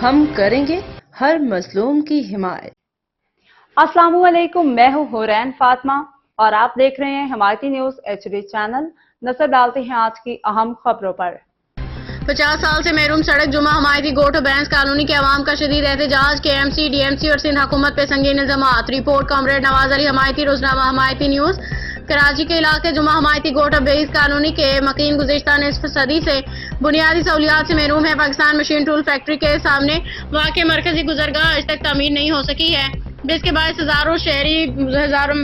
हम करेंगे हर मजलूम की हिमायत। अस्सलाम वालेकुम, मैं हूँ हुरैन फातिमा और आप देख रहे हैं हिमायती न्यूज HD चैनल। नजर डालते हैं आज की अहम खबरों पर। 50 साल से महरूम सड़क जुमा हमायती गोट और बैंस कॉलोनी के अवाम का शदीद एहतजाज। KMC, DMC और सिंध हुकूमत पे संगीन इल्जामात। रिपोर्ट कॉमरेड नवाज अली हमायती, रोजनामा हमायती न्यूज। कराची के इलाके जुमा हमायती गोट और बेस कॉलोनी के मकीन गुज़िश्ता निस्फ सदी से बुनियादी सहूलियात से महरूम है। पाकिस्तान मशीन टूल फैक्ट्री के सामने वाक़ मरकजी गुजरगाह आज तक तामीर नहीं हो सकी है, जिसके बाद हजारों शहरी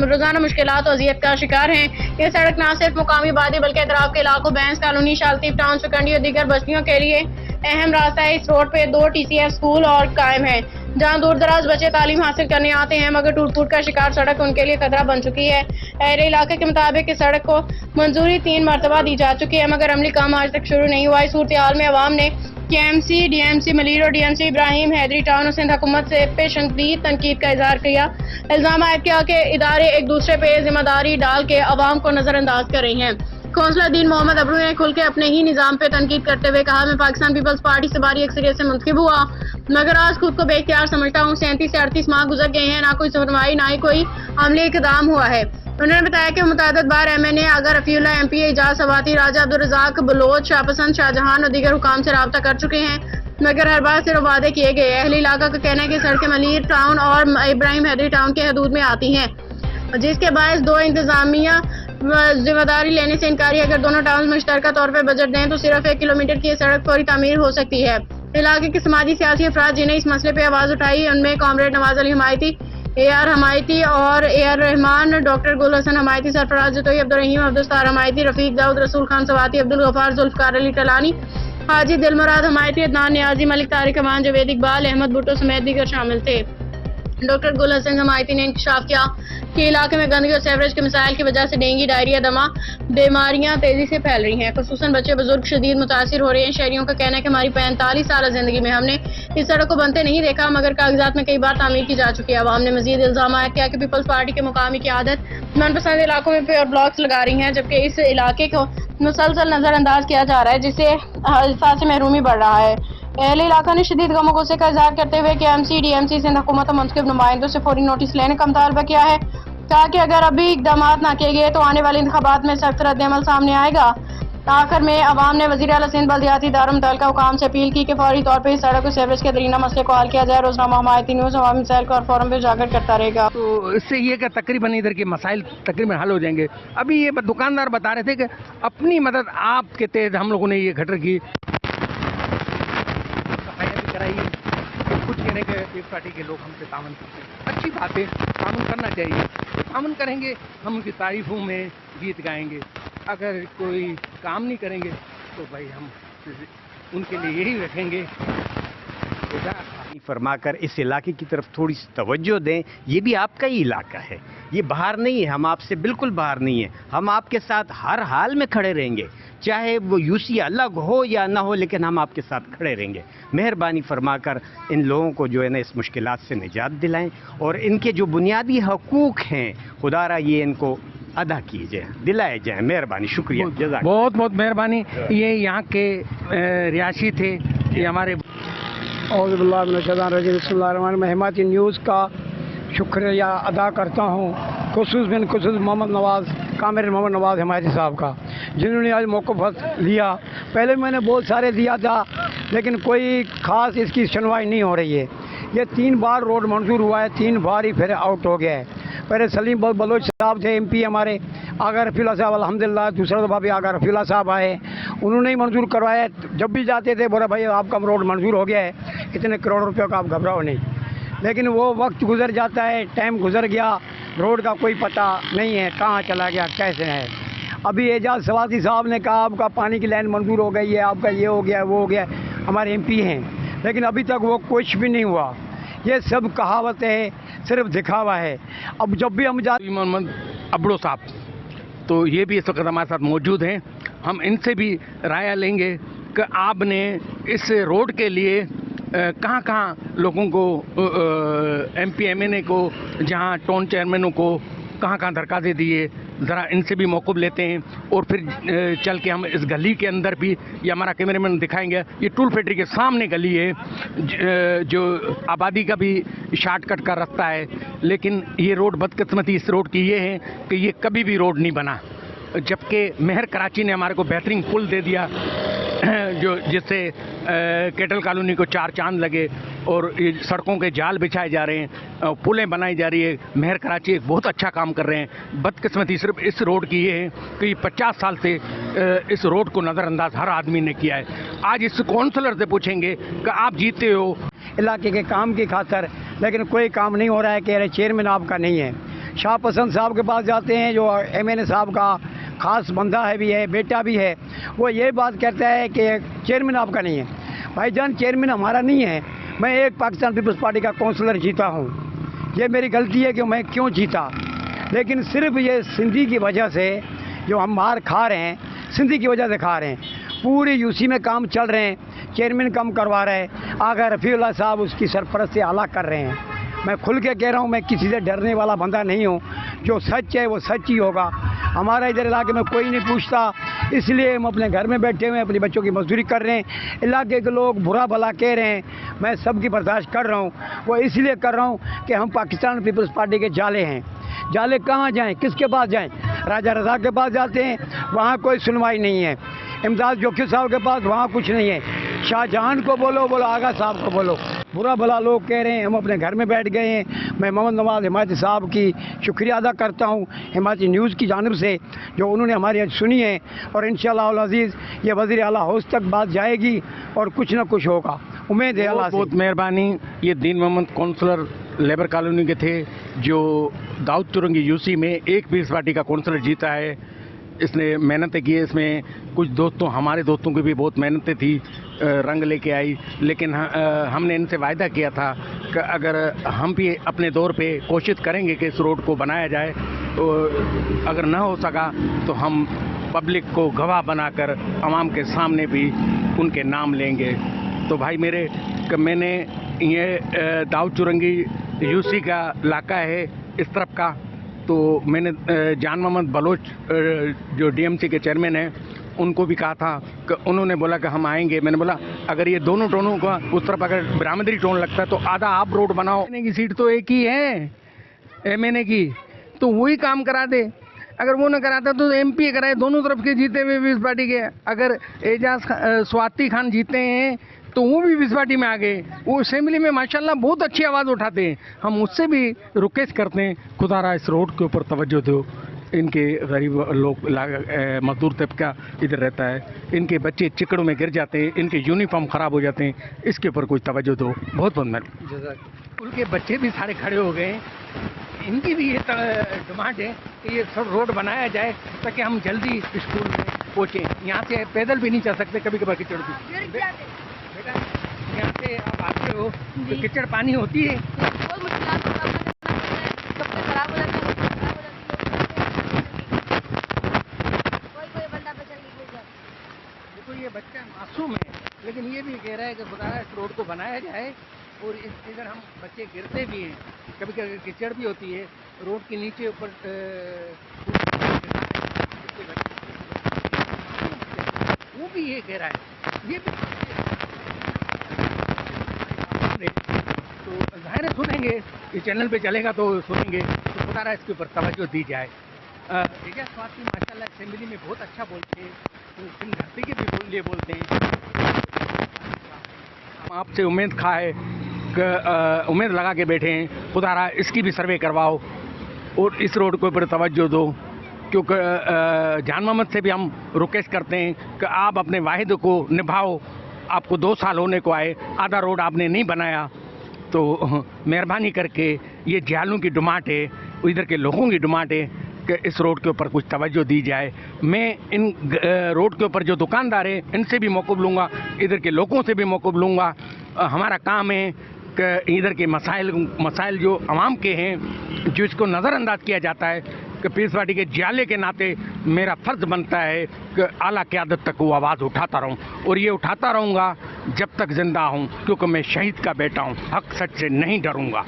रोजाना मुश्किलात और अजियत का शिकार हैं। ये सड़क न सिर्फ मुकामी आबादी बल्कि अतराफ के इलाकों बैंस कॉलोनी, शालतीफ टाउन, सुकंडी और दीगर बस्तियों के लिए अहम रास्ता है। इस रोड पे 2 TCF स्कूल और कायम है, जहाँ दूर दराज बच्चे तालीम हासिल करने आते हैं, मगर टूट फूट का शिकार सड़क उनके लिए खतरा बन चुकी है। अहले इलाके के मुताबिक इस सड़क को मंजूरी 3 मरतबा दी जा चुकी है, मगर अमली काम आज तक शुरू नहीं हुआ। इस सूरत हाल में अवाम ने KMC, DMC मलीर और DMC इब्राहिम, हैदरी टाउन और सिंध हुकूमत से पे शदीद तनकीद का इजहार किया। इल्जाम आयद किया कि इदारे एक दूसरे पे जिम्मेदारी डाल के अवाम को नजरअंदाज कर रही हैं। कौंसलर दीन मोहम्मद अबरू ने खुल के अपने ही निज़ाम पे तनकीद करते हुए कहा, मैं पाकिस्तान पीपल्स पार्टी से बारी अक्सरियत से मुंतखब हुआ, मगर आज खुद को बेख्तियार समझता हूँ। 37 से 38 माह गुजर गए हैं, ना कोई सुनवाई ना ही कोई अमली इक़दाम हुआ है। उन्होंने बताया कि मुतअद्दिद बार MNA आगा रफीउल्लाह, MP एजाज सवाती, राजा अब्दुल रज़ाक बलोच, शाहपसंद शाहजहान और दीगर हुकाम से रब्ता कर चुके हैं, मगर हर बार सिर्फ वादे किए गए। अहले इलाका का कहना है कि सड़कें मलीर टाउन और इब्राहिम हैदरी टाउन के हदूद में आती हैं, जिसके बायस 2 इंतजामिया जिम्मेदारी लेने से इनकारी। अगर दोनों टाउन मुश्तरका तौर पर बजट दें तो सिर्फ 1 किलोमीटर की सड़क फौरी तामीर हो सकती है। इलाके के समाजी सियासी अफराद जिन्हें इस मसले पर आवाज़ उठाई, उनमें कॉमरेड नवाज अली हमायती, AR हमायती और AR रहमान, डॉक्टर गुल हसन हमायती, सरफराज जतोई, अब्दुल-रहीम अब्दुस्तार हमायती, रफीक दाऊद, रसूल खान सवाती, अब्दुल गफ्फार, जुल्फकार अली टलानी, हाजी दिलमुराद हमायती, अदनान नियाजी, मलिक तारिक अमान, जवेद इकबाल, अहमद भुट्टो समेत दीगर शामिल थे। डॉक्टर गुल हसन हमायती ने इंकशाफ किया कि इलाके में गंदगी और सीवरेज के मिसाइल की वजह से डेंगू, डायरिया, दमा बीमारियां तेजी से फैल रही हैं, खुसूसन बच्चे बुजुर्ग शदीद मुतासिर हो रहे हैं। शहरियों का कहना है कि हमारी 45 साल जिंदगी में हमने इस सड़क को बनते नहीं देखा, मगर कागजात में कई बार तामीर की जा चुकी है। अवाम ने मजीद इल्जाम आयद किया कि पीपल्स पार्टी के मुकामी की आदत मनपसंद इलाकों में पेड़ ब्लॉक्स लगा रही है, जबकि इस इलाके को मुसलसल नजरअंदाज किया जा रहा है, जिससे हिफाजत से महरूमी बढ़ रहा है। अहले इलाका ने शदीद गम गुस्से का इजहार करते हुए KMC, DMC, सिंध हुकूमत और मुंतखब नुमाइंदों से फौरी नोटिस लेने का मुतालबा किया है, ताकि अगर अभी इकदाम ना किए गए तो आने वाले इंतखाबात में सख्त रद्द-ए-अमल सामने आएगा। आखिर में अवाम ने वज़ीर आला सिंध बल्दियाती इदारों मुतल्लिका हुकाम से अपील की कि फौरी तौर पर इस सड़क और सीवरेज के दरीना मसले को हल किया जाए। रोजनामा हमायती न्यूज़ अवामी मसाइल को हर फोरम पर उजागर करता रहेगा। तो इससे ये कि तकरीबन इधर के मसाइल तकरीबन हल हो जाएंगे। अभी ये दुकानदार बता रहे थे कि अपनी मदद आपके तहत हम लोगों ने ये गटर की कुछ कहने के एक पार्टी के लोग हमसे तामन करते हैं। अच्छी बात है, तामन करना चाहिए। तामन करेंगे, हम उनकी तारीफों में गीत गाएंगे। अगर कोई काम नहीं करेंगे तो भाई हम उनके लिए यही रखेंगे। फरमाकर इस इलाके की तरफ थोड़ी सी तवज्जो दें। ये भी आपका ही इलाका है, ये बाहर नहीं है, हम आपसे बिल्कुल बाहर नहीं है। हम आपके साथ हर हाल में खड़े रहेंगे, चाहे वो यूसी अलग हो या ना हो, लेकिन हम आपके साथ खड़े रहेंगे। मेहरबानी फरमाकर इन लोगों को जो है ना इस मुश्किलात से निजात दिलाएं और इनके जो बुनियादी हकूक़ हैं खुदारा ये इनको अदा किए जाए, दिलाए जाए। मेहरबानी, शुक्रिया, जज़ाक। बहुत बहुत मेहरबानी। ये यहाँ के रिहायशी थे, ये हमारे मैं हिमायती न्यूज़ का शुक्रिया अदा करता हूँ, खुसूस मोहम्मद नवाज़, कामिल मोहम्मद नवाज़ हिमायती साहब का, जिन्होंने आज मौक़िफ़ लिया। पहले मैंने बहुत सारे दिया था, लेकिन कोई ख़ास इसकी सुनवाई नहीं हो रही है। ये 3 बार रोड मंजूर हुआ है, 3 बार ही फिर आउट हो गया है। पहले सलीम बलोच साहब थे MP हमारे, आगा रफ़ीउल्लाह साहब अल्हम्दुलिल्लाह दूसरा दफ़ा भी आगा रफ़ीउल्लाह साहब आए, उन्होंने ही मंजूर करवाया। जब भी जाते थे बोला भाई आपका रोड मंजूर हो गया है, इतने करोड़ रुपये का, आप घबराओ नहीं। लेकिन वो वक्त गुजर जाता है, टाइम गुजर गया, रोड का कोई पता नहीं है कहाँ चला गया, कैसे है। अभी एजाज सवाती साहब ने कहा आपका पानी की लाइन मंजूर हो गई है, आपका ये हो गया वो हो गया, हमारे MP हैं, लेकिन अभी तक वो कुछ भी नहीं हुआ। ये सब कहावत है, सिर्फ दिखावा है। अब जब भी हम जाते मोहम्मद अबड़ो साहब, तो ये भी इस वक्त हमारे साथ मौजूद हैं। हम इनसे भी राय लेंगे कि आपने इस रोड के लिए कहाँ कहाँ लोगों को MP MNA को, जहाँ टाउन चेयरमैनों को कहाँ कहाँ दरखास्तें दिए, ज़रा इनसे भी मौक़िफ़ लेते हैं और फिर चल के हम इस गली के अंदर भी, ये हमारा कैमरामैन दिखाएंगे, ये टूल फैक्ट्री के सामने गली है जो आबादी का भी शॉर्टकट का रास्ता है, लेकिन ये रोड बदकिस्मती इस रोड की ये है कि ये कभी भी रोड नहीं बना, जबकि मेहर कराची ने हमारे को बेहतरीन पुल दे दिया जो जिससे केटल कॉलोनी को 4 चांद लगे और ये सड़कों के जाल बिछाए जा रहे हैं, पुलें बनाई जा रही है। मेहर कराची एक बहुत अच्छा काम कर रहे हैं। बदकिस्मती सिर्फ इस रोड की ये है कि 50 साल से इस रोड को नज़रअंदाज हर आदमी ने किया है। आज इस काउंसलर से पूछेंगे कि आप जीते हो इलाके के काम की खातर, लेकिन कोई काम नहीं हो रहा है। कह रहे चेयरमैन आपका नहीं है। शाह पसंद साहब के पास जाते हैं, जो MNA साहब का खास बंदा है भी है, बेटा भी है, वो ये बात कहता है कि चेयरमैन आपका नहीं है। भाईजान, चेयरमैन हमारा नहीं है। मैं एक पाकिस्तान पीपल्स पार्टी का काउंसलर जीता हूँ। ये मेरी गलती है कि मैं क्यों जीता, लेकिन सिर्फ ये सिंधी की वजह से जो हम मार खा रहे हैं, सिंधी की वजह से खा रहे हैं। पूरी UC में काम चल रहे हैं, चेयरमैन काम करवा रहे हैं, आगा रफ़ीउल्लाह साहब उसकी सरपरस्ती आला कर रहे हैं। मैं खुल के कह रहा हूँ, मैं किसी से डरने वाला बंदा नहीं हूँ। जो सच है वो सच ही होगा। हमारा इधर इलाके में कोई नहीं पूछता, इसलिए हम अपने घर में बैठे हुए हैं, अपने बच्चों की मजदूरी कर रहे हैं। इलाके के लोग बुरा भला कह रहे हैं, मैं सबकी बर्दाश्त कर रहा हूँ। वो इसलिए कर रहा हूँ कि हम पाकिस्तान पीपल्स पार्टी के जाले हैं। जाले कहाँ जाएं, किसके पास जाएं? राजा रज़ा के पास जाते हैं, वहाँ कोई सुनवाई नहीं है। इमदाद जोखी साहब के पास, वहाँ कुछ नहीं है। शाहजहां को बोलो आगा साहब को बोलो, बुरा भला लोग कह रहे हैं। हम अपने घर में बैठ गए हैं। मैं मोहम्मद नवाज हिमायती साहब की शुक्रिया अदा करता हूँ, हिमायती न्यूज़ की जानिब से, जो उन्होंने हमारी आज सुनी है। और इंशाअल्लाह अज़ीज़ ये वज़ीर आला हाउस तक बात जाएगी और कुछ ना कुछ होगा, उम्मीद है अल्लाह से। बहुत मेहरबानी। ये दीन मोहम्मद काउंसलर लेबर कॉलोनी के थे, जो दाऊद चुरंगी UC में एक पीपल्स पार्टी का काउंसलर जीता है। इसने मेहनतें की है, इसमें कुछ दोस्तों, हमारे दोस्तों की भी बहुत मेहनतें थी, रंग लेके आई। लेकिन हमने इनसे वायदा किया था कि अगर हम भी अपने दौर पे कोशिश करेंगे कि इस रोड को बनाया जाए, तो अगर ना हो सका तो हम पब्लिक को गवाह बनाकर आवाम के सामने भी उनके नाम लेंगे। तो भाई मेरे, मैंने ये दाऊद चुरंगी UC का इलाका है इस तरफ का, तो मैंने जान मोहम्मद बलोच जो DMC के चेयरमैन हैं उनको भी कहा था कि उन्होंने बोला कि हम आएंगे। मैंने बोला अगर ये दोनों टोनों का उस तरफ अगर बरामदरी टोन लगता है तो आधा आप रोड बनाओ। MNA की सीट तो एक ही है, MNA की, तो वही काम करा दे। अगर वो न कराता तो MP कराए, दोनों तरफ के जीते हुए पीपल्स पार्टी के। अगर एजाज स्वाति खान जीते हैं तो वो भी पीपल्स पार्टी में आ गए। वो असेंबली में माशाल्लाह बहुत अच्छी आवाज़ उठाते हैं। हम उससे भी रिक्वेस्ट करते हैं, खुदारा इस रोड के ऊपर तवज्जो दो। इनके गरीब लोग, मजदूर तबका इधर रहता है, इनके बच्चे चिकड़ों में गिर जाते हैं, इनके यूनिफॉर्म ख़राब हो जाते हैं, इसके ऊपर कोई तवज्जो दो। बहुत बहुत मेहरबानी। स्कूल के बच्चे भी सारे खड़े हो गए हैं, इनकी भी ये डिमांड है कि ये सब रोड बनाया जाए ताकि हम जल्दी स्कूल में पहुँचें। यहाँ से पैदल भी नहीं चल सकते, कभी कभार कीचड़ भी। बेटा, यहाँ से आप आते हो तो कीचड़ पानी होती है, बहुत मुश्किलात का सामना करना पड़ता है, कपड़े खराब हो जाते हैं, कोई बंदा बचल नहीं मिल जाता। देखो ये बच्चा मासूम है, लेकिन ये भी कह रहा है कि खुदा इस रोड को बनाया जाए। और इधर हम बच्चे गिरते भी हैं, कभी कभी कीचड़ भी होती है रोड के नीचे ऊपर। वो भी ये कह रहा है, ये भी तो जाहिर है सुनेंगे, ये चैनल पे चलेगा तो सुनेंगे। तो खुदा रहा इसके ऊपर तवज्जो दी जाए। एजाज स्वाति माशाल्लाह असेंबली में बहुत अच्छा बोलते हैं, सिंध घाटी के भी बोलिए बोलते हैं। हम आपसे उम्मीद खाए, उम्मीद लगा के बैठे हैं, खुदा रहा इसकी भी सर्वे करवाओ और इस रोड के ऊपर तवज्जो दो। क्योंकि जान मोहम्मद से भी हम रिक्वेस्ट करते हैं कि आप अपने वाहिद को निभाओ। आपको 2 साल होने को आए, आधा रोड आपने नहीं बनाया, तो मेहरबानी करके ये जालों की डिमांड है, इधर के लोगों की डिमांड है कि इस रोड के ऊपर कुछ तवज्जो दी जाए। मैं इन रोड के ऊपर जो दुकानदार हैं इनसे भी मौक़िफ़ लूँगा, इधर के लोगों से भी मौक़िफ़ लूँगा। हमारा काम है कि इधर के मसाइल जो आवाम के हैं, जो इसको नज़रअंदाज किया जाता है, कि पीपल्स पार्टी के जाले के नाते मेरा फ़र्ज़ बनता है कि आला क़यादत तक वो आवाज़ उठाता रहूं, और ये उठाता रहूँगा जब तक ज़िंदा हूँ, क्योंकि मैं शहीद का बेटा हूँ, हक सच से नहीं डरूँगा।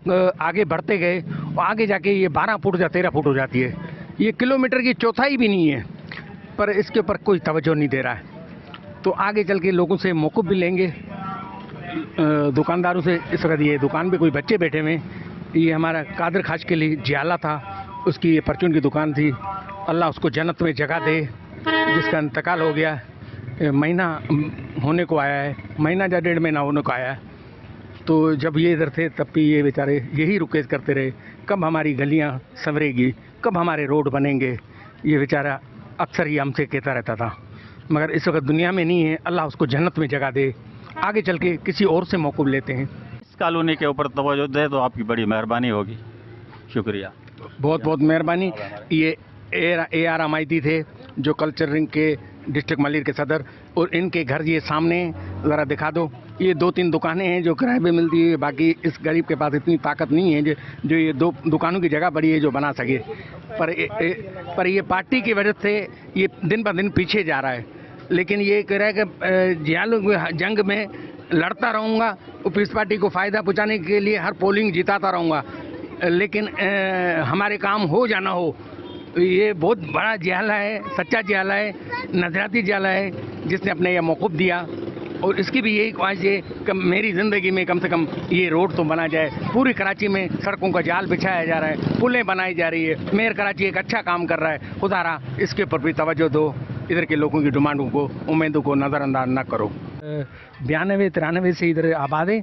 आगे बढ़ते गए और आगे जाके ये 12 फुट या 13 फुट हो जाती है। ये किलोमीटर की चौथाई भी नहीं है, पर इसके ऊपर कोई तवज्जो नहीं दे रहा है। तो आगे चल के लोगों से मौक़िफ़ भी लेंगे, दुकानदारों से। इस वक्त ये दुकान पे कोई बच्चे बैठे हुए, ये हमारा कादर खाश के लिए जियाला था, उसकी ये परचून की दुकान थी। अल्लाह उसको जन्नत में जगह दे, जिसका इंतकाल हो गया, महीना होने को आया है, महीना या 1.5 महीना होने को आया है। तो जब ये इधर थे तब भी ये बेचारे यही रिक्वेस्ट करते रहे, कब हमारी गलियां संवरेगी, कब हमारे रोड बनेंगे। ये बेचारा अक्सर ही हमसे कहता रहता था, मगर इस वक्त दुनिया में नहीं है। अल्लाह उसको जन्नत में जगह दे, आगे चल के किसी और से मौक़िफ़ लेते हैं। इस कॉलोनी के ऊपर तवज्जो दे तो आपकी बड़ी मेहरबानी होगी। शुक्रिया, बहुत बहुत मेहरबानी। ये AR अमायती थे जो कल्चर रिंग के डिस्ट्रिक्ट मलिर के सदर, और इनके घर ये सामने ज़रा दिखा दो। ये 2-3 दुकानें हैं जो किराए पे मिलती है, बाकी इस गरीब के पास इतनी ताकत नहीं है जो ये 2 दुकानों की जगह बड़ी है जो बना सके। पर ये पार्टी की वजह से ये दिन ब दिन पीछे जा रहा है। लेकिन ये कह रहा है कि जियालू जंग में लड़ता रहूँगा, पीपल्स पार्टी को फ़ायदा पहुँचाने के लिए हर पोलिंग जिताता रहूँगा, लेकिन हमारे काम हो जाना हो। ये बहुत बड़ा जियाला है, सच्चा जियाला है, नजराती जियाला है, जिसने अपने यह मौक़िफ़ दिया। और इसकी भी यही ख्वाहिश है कि मेरी ज़िंदगी में कम से कम ये रोड तो बना जाए। पूरी कराची में सड़कों का जाल बिछाया जा रहा है, पुलें बनाई जा रही है। मेयर कराची एक अच्छा काम कर रहा है। खुदारा इसके ऊपर भी तवज्जो दो, इधर के लोगों की डिमांडों को, उम्मीदों को नज़रअंदाज न करो। 92-93 से इधर आबाद है।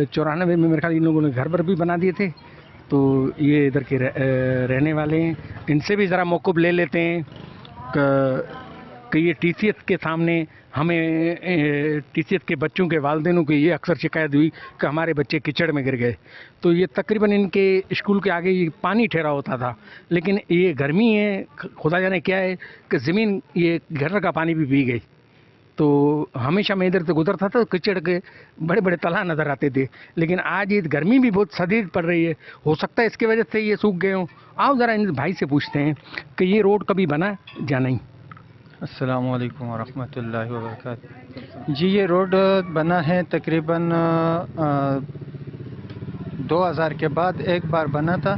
94 में मेरे ख्याल इन लोगों ने घर पर भी बना दिए थे, तो ये इधर के रहने वाले हैं। इनसे भी ज़रा मौक़िफ़ ले लेते हैं कि ये TCS के सामने हमें TCS के बच्चों के वालिदैनों की ये अक्सर शिकायत हुई कि हमारे बच्चे कीचड़ में गिर गए। तो ये तकरीबन इनके स्कूल के आगे ये पानी ठहरा होता था, लेकिन ये गर्मी है, खुदा जाने क्या है कि ज़मीन ये घर का पानी भी पी गई। तो हमेशा मैं इधर से गुजरता था, कीचड़ के बड़े बड़े तालाब नज़र आते थे। लेकिन आज ये गर्मी भी बहुत शदीद पड़ रही है, हो सकता है इसकी वजह से ये सूख गए हों। आओ ज़रा इन भाई से पूछते हैं कि ये रोड कभी बना या नहीं। अस्सलाम वालेकुम वरहमतुल्लाहि वबरकातुहू। जी, ये रोड बना है तकरीबन 2000 के बाद एक बार बना था,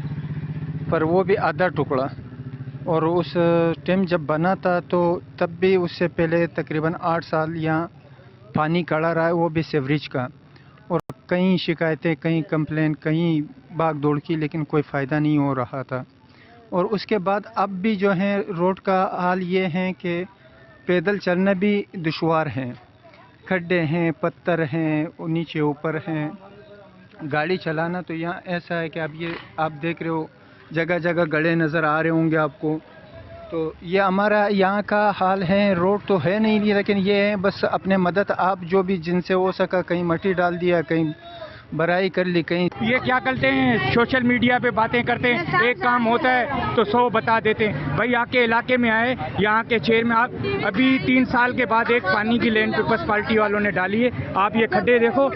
पर वो भी आधा टुकड़ा। और उस टाइम जब बना था तो तब भी उससे पहले तकरीबन 8 साल यहाँ पानी खड़ा रहा है, वो भी सीवरेज का। और कई शिकायतें, कई कंप्लेन, कई भाग दौड़ की, लेकिन कोई फ़ायदा नहीं हो रहा था। और उसके बाद अब भी जो है रोड का हाल ये है कि पैदल चलना भी दुश्वार है, खड्डे हैं, पत्थर हैं, नीचे ऊपर हैं। गाड़ी चलाना तो यहाँ ऐसा है कि अब ये आप देख रहे हो जगह जगह गड्ढे नज़र आ रहे होंगे आपको। तो ये हमारा यहाँ का हाल है। रोड तो है नहीं, लेकिन ये है बस अपने मदद आप जो भी जिनसे हो सका, कहीं मट्टी डाल दिया, कहीं बराई कर ली, कहीं। ये क्या करते हैं, सोशल मीडिया पे बातें करते हैं, एक काम होता है तो 100 बता देते हैं। भाई आपके इलाके में आए, यहाँ के शहर में आप अभी 3 साल के बाद एक पानी की लेन पीपल्स पार्टी वालों ने डाली है। आप ये खड्डे देखो,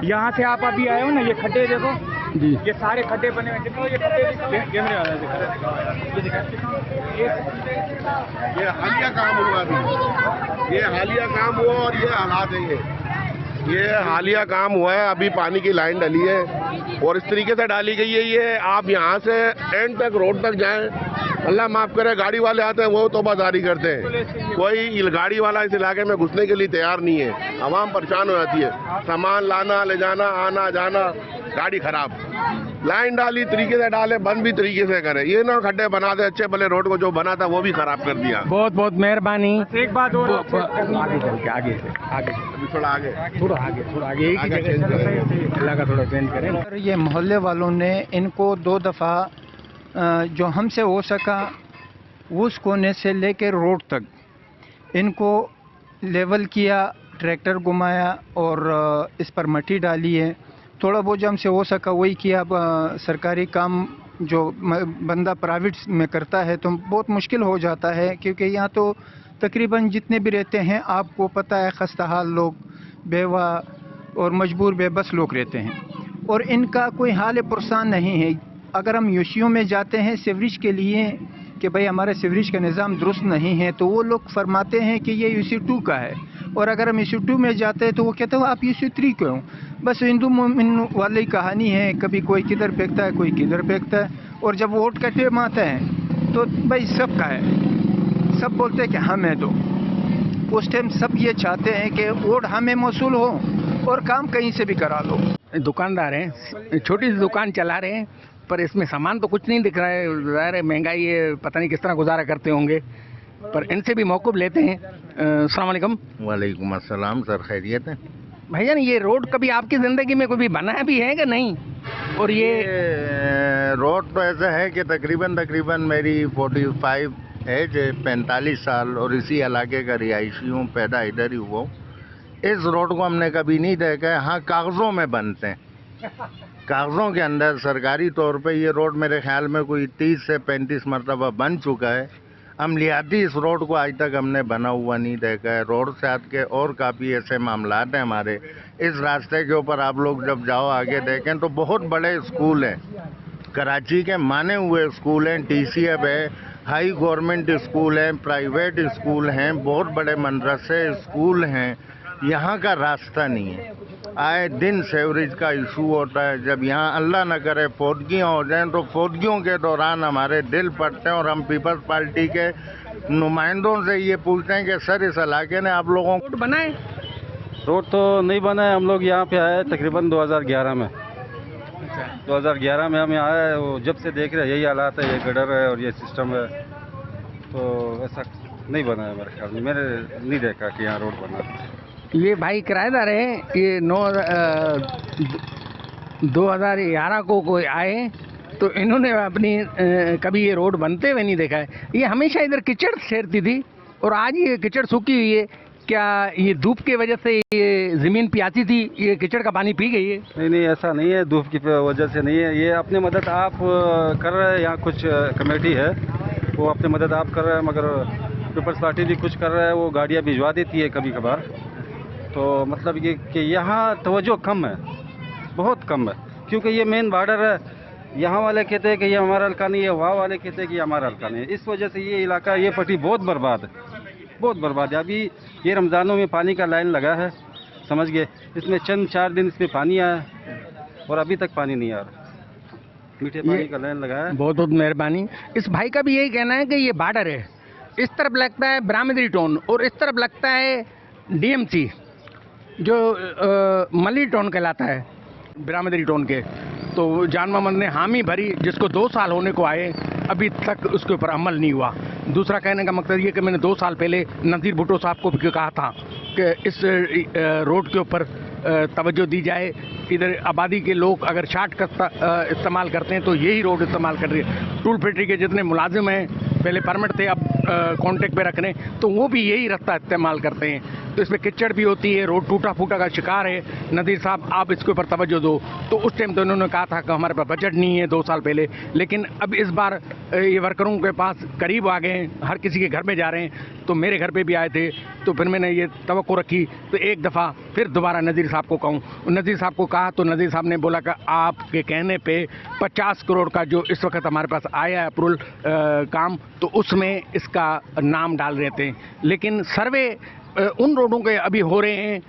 यहाँ से आप अभी आए हो ना, ये खड्डे देखो जी, ये सारे खड्डे बने हुए देखो। ये खड्डे कैमरे वाला ये हालिया काम हुआ अभी, ये हालिया काम हुआ और ये हालात है। ये हालिया काम हुआ है, अभी पानी की लाइन डली है और इस तरीके से डाली गई है। ये आप यहाँ से एंड तक रोड तक जाएं, अल्लाह माफ़ करे, गाड़ी वाले आते हैं वो तौबादारी करते हैं। कोई गाड़ी वाला इस इलाके में घुसने के लिए तैयार नहीं है। आवाम परेशान हो जाती है, सामान लाना, ले जाना, आना जाना, गाड़ी खराब। लाइन डाली तरीके से डाले, बंद भी तरीके से करे, ये ना खड्डे बना दे। अच्छे भले रोड को जो बना था वो भी खराब कर दिया। बहुत बहुत मेहरबानी। एक बात और, आगे चल के आगे अभी थोड़ा आगे एक ही जगह अल्लाह का थोड़ा चेंज करें। और ये मोहल्ले वालों ने इनको 2 दफ़ा जो हमसे हो सका उस कोने से लेकर रोड तक इनको लेवल किया, ट्रैक्टर घुमाया और इस पर मट्टी डाली है। थोड़ा बहुत जो हमसे हो सका वही किया। सरकारी काम जो बंदा प्राइवेट में करता है तो बहुत मुश्किल हो जाता है, क्योंकि यहाँ तो तकरीबन जितने भी रहते हैं आपको पता है, खस्ताहाल लोग, बेवा और मजबूर बेबस लोग रहते हैं और इनका कोई हाल पुरसान नहीं है। अगर हम यूसीओ में जाते हैं सीवरेज के लिए कि भाई हमारा सीवरेज का निज़ाम दुरुस्त नहीं है, तो वो लोग फरमाते हैं कि ये यूसी 2 का है। और अगर हम यूसी 2 में जाते हैं तो वो कहते हैं आप यूसी 3 क्यों। बस हिंदू मोमिन वाली कहानी है, कभी कोई किधर फेंकता है कोई किधर फेंकता है। और जब वोट का टाइम आता है तो भाई सबका है, सब बोलते हैं कि हम है, तो उस टाइम सब ये चाहते हैं कि वोट हमें मौसूल हो और काम कहीं से भी करा लो। दुकानदार हैं, छोटी सी दुकान चला रहे हैं, पर इसमें सामान तो कुछ नहीं दिख रहा है। ज़ाहिर है महंगाई है, पता नहीं किस तरह गुजारा करते होंगे, पर इनसे भी मौक़ूफ़ लेते हैं। अस्सलाम वालेकुम। वालेकुम अस्सलाम सर, खैरियत है? भैया ये रोड कभी आपकी ज़िंदगी में कभी बना भी है कि नहीं? और ये रोड तो ऐसा है कि तकरीबन मेरी 45 एज है, 45 साल, और इसी इलाके का रिहायशी हूँ, पैदा इधर ही हुआ हूँ। इस रोड को हमने कभी नहीं देखा है। हाँ, कागज़ों में बनते हैं, कागज़ों के अंदर सरकारी तौर पे ये रोड मेरे ख्याल में कोई 30 से 35 मरतबा बन चुका है। अमलियाती इस रोड को आज तक हमने बना हुआ नहीं देखा है। रोड से हट के और काफ़ी ऐसे मामलात हैं हमारे। इस रास्ते के ऊपर आप लोग जब जाओ आगे देखें तो बहुत बड़े स्कूल हैं, कराची के माने हुए स्कूल हैं, TCF है, हाई गवर्नमेंट स्कूल हैं, प्राइवेट स्कूल हैं, बहुत बड़े मदरसे स्कूल हैं। यहाँ का रास्ता नहीं है। आए दिन सेवरेज का इशू होता है। जब यहाँ अल्लाह न करे फौतगियाँ हो जाएं तो फौतगियों के दौरान हमारे दिल फटते हैं और हम पीपल्स पार्टी के नुमाइंदों से ये पूछते हैं कि सर इस इलाके ने आप लोगों को बनाए? रोड तो नहीं बना है। हम लोग यहाँ पे आए तकरीबन 2011 में। 2011 में हम यहाँ आए, वो जब से देख रहे हैं यही हालात है, ये गटर है और ये सिस्टम है, तो ऐसा नहीं बना है मेरे ख्याल में। मैंने नहीं देखा कि यहाँ रोड बना है। ये भाई किराएदार हैं, ये 2011 को कोई आए तो इन्होंने अपनी कभी ये रोड बनते हुए नहीं देखा है। ये हमेशा इधर कीचड़ छेड़ती थी और आज ये कीचड़ सूखी हुई है। क्या ये धूप की वजह से ये ज़मीन प्यासी थी, ये कीचड़ का पानी पी गई है? नहीं, ऐसा नहीं है, धूप की वजह से नहीं है। ये अपनी मदद आप कर रहे हैं, यहाँ कुछ कमेटी है वो अपनी मदद आप कर रहे हैं, मगर पीपल्स पार्टी भी कुछ कर रहा है, वो गाड़ियाँ भिजवा देती है कभी कभार। तो मतलब ये कि यहाँ तवज्जो कम है, बहुत कम है, क्योंकि ये मेन बॉर्डर है। यहाँ वाले कहते हैं कि ये हमारा हल्का नहीं है, वहाँ वाले कहते हैं कि ये हमारा हल्का नहीं है। इस वजह से ये इलाका, ये पट्टी बहुत बर्बाद है, बहुत बर्बाद है। अभी ये रमज़ानों में पानी का लाइन लगा है, समझ गए, इसमें चंद 4 दिन इसमें पानी आया और अभी तक पानी नहीं आ रहा। मीठे पानी का लाइन लगा है। बहुत बहुत मेहरबानी। इस भाई का भी यही कहना है कि ये बॉर्डर है, इस तरफ लगता है ब्राह्मणी टाउन और इस तरफ लगता है DMC जो मली टाउन कहलाता है, ब्राह्मणी टाउन के। तो जान मोहम्मद ने हामी भरी, जिसको 2 साल होने को आए, अभी तक उसके ऊपर अमल नहीं हुआ। दूसरा कहने का मकसद ये कि मैंने 2 साल पहले नज़ीर भुट्टो साहब को भी कहा था कि इस रोड के ऊपर तवज्जो दी जाए। इधर आबादी के लोग अगर शॉर्टकट इस्तेमाल करते हैं तो यही रोड इस्तेमाल कर रही है। टूल फैक्ट्री के जितने मुलाजिम हैं, पहले परमिट थे, अब कॉन्ट्रैक्ट पे रख रहे हैं, तो वो भी यही रास्ता इस्तेमाल करते हैं। तो इसमें कीचड़ भी होती है, रोड टूटा फूटा का शिकार है। नज़ीर साहब आप इसके ऊपर तवज्जो दो। तो उस टाइम तो उन्होंने कहा था कि हमारे पास बजट नहीं है 2 साल पहले, लेकिन अब इस बार ये वर्करों के पास करीब आ गए हैं, हर किसी के घर में जा रहे हैं। तो मेरे घर पे भी आए थे, तो फिर मैंने ये तवक्को रखी तो एक दफ़ा फिर दोबारा नज़ीर साहब को कहूँ। नज़ीर साहब को कहा तो नज़ीर साहब ने बोला कि आपके कहने पे 50 करोड़ का जो इस वक्त हमारे पास आया है अप्रूवल काम, तो उसमें इसका नाम डाल रहे थे। लेकिन सर्वे उन रोडों के अभी हो रहे हैं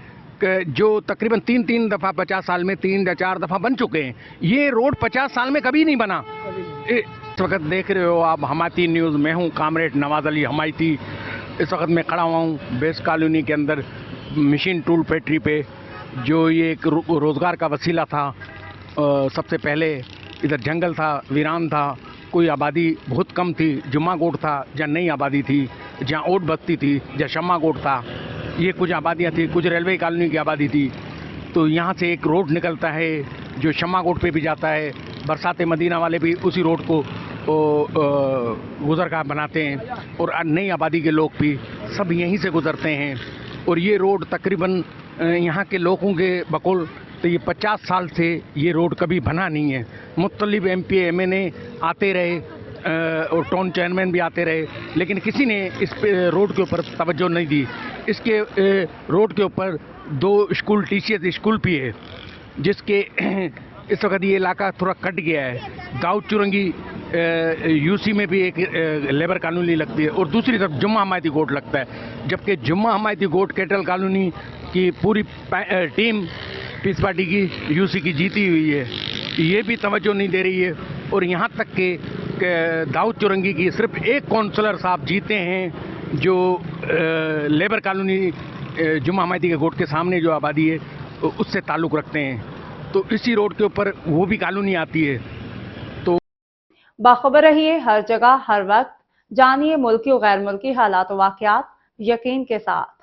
जो तकरीबन 3 दफ़ा 50 साल में 3 या 4 दफ़ा बन चुके हैं। ये रोड 50 साल में कभी नहीं बना। इस वक्त देख रहे हो आप हमायती न्यूज़, मैं हूँ कामरेड नवाज़ अली हमायती। इस वक्त मैं खड़ा हुआ हूँ बेस कॉलोनी के अंदर मशीन टूल फैक्ट्री पे, जो ये एक रोज़गार का वसीला था। सबसे पहले इधर जंगल था, वीरान था, कोई आबादी बहुत कम थी। जुम्मा गोट था जहाँ नई आबादी थी, जहाँ ओट बस्ती थी, जहाँ शम्मा गोट था, ये कुछ आबादियाँ थी, कुछ रेलवे कॉलोनी की आबादी थी। तो यहाँ से एक रोड निकलता है जो शम्मा गोट पे भी जाता है। बरसाते मदीना वाले भी उसी रोड को गुजरगाह बनाते हैं और नई आबादी के लोग भी सब यहीं से गुजरते हैं। और ये रोड तकरीबन यहाँ के लोगों के बकौल तो ये 50 साल से ये रोड कभी बना नहीं है। मुख्तलिफ MP MNA आते रहे और टाउन चेयरमैन भी आते रहे, लेकिन किसी ने इस रोड के ऊपर तवज्जो नहीं दी। इसके रोड के ऊपर 2 स्कूल TCS स्कूल भी है, जिसके इस वक्त ये इलाका थोड़ा कट गया है। गाँव चुरंगी UC में भी एक लेबर कॉलोनी लगती है और दूसरी तरफ जुम्मा हमायती गोट लगता है। जबकि जुम्मा हमायती गोट कैटल कॉलोनी की पूरी टीम पीस पार्टी की यूसी की जीती हुई है, ये भी तवज्जो नहीं दे रही है। और यहाँ तक के दाऊद चौरंगी की सिर्फ एक काउंसलर साहब जीते हैं जो लेबर कॉलोनी जुमा हमायती के गोट के सामने जो आबादी है उससे ताल्लुक़ रखते हैं। तो इसी रोड के ऊपर वो भी कॉलोनी आती है। तो बाखबर रहिए हर जगह हर वक्त, जानिए मुल्की और गैर मुल्की हालात व वाक़यात यकीन के साथ।